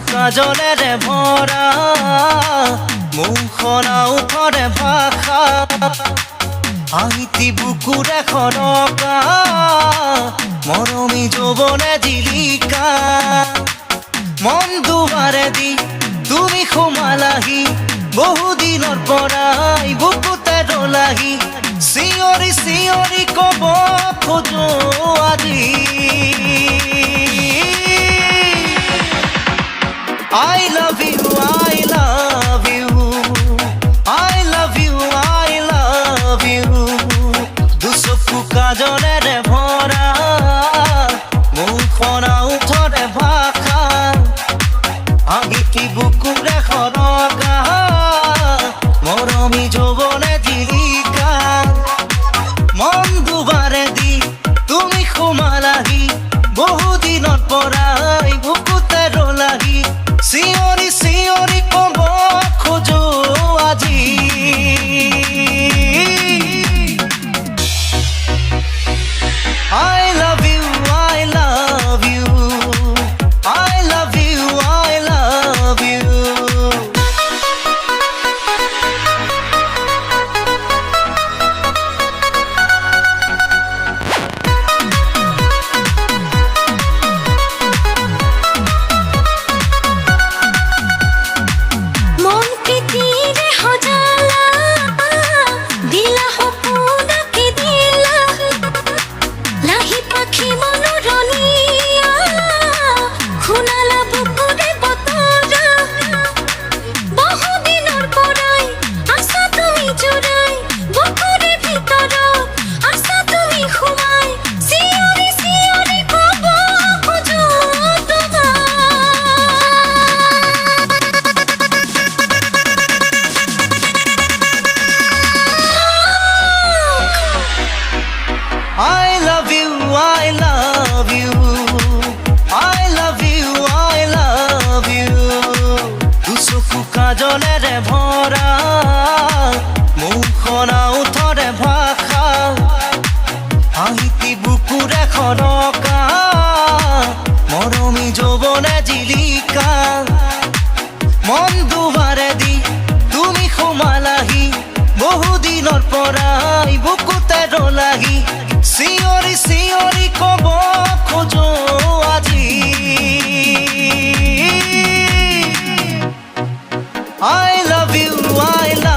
কাজলেৰে ভৰা মুখনা উঠৰে ভাষা আহিতি বুকুৰে খনকা মৰমী যৌৱনে জিলিকা মন দুৱাৰে দি তুমি সোমালাহি বহুদিনৰ পৰাই বুকুতে ৰলাহি চিঞৰি চিঞৰি ক'ব খোজো আজি I love you, I love you, I love you, I love you. দুচকু কাজলেৰে ভৰা মুখনা উঠৰে ভাষা আহিতি বুকুৰে খনকা মৰমী যৌৱনে জিলিকা মন দুৱাৰে দি তুমি সোমালাহি বহুদিনৰ পৰাই বুকুতে ৰলাহি চিঞৰি চিঞৰি ক'ব খোজো আজি I love you, I love you, I love you, I love you. I love you, I love you, I love you, I love you. দুচকু কাজলেৰে ভৰা মুখনা উঠৰে ভাষা আহিতি বুকুৰে খনকা মৰমী যৌৱনে জিলিকা মন দুৱাৰে দি তুমি সোমালাহি বহুদিনৰ পৰাই বুকুতে ৰলাহি চিঞৰি চিঞৰি ক'ব খোজো আজি I love you, I love you.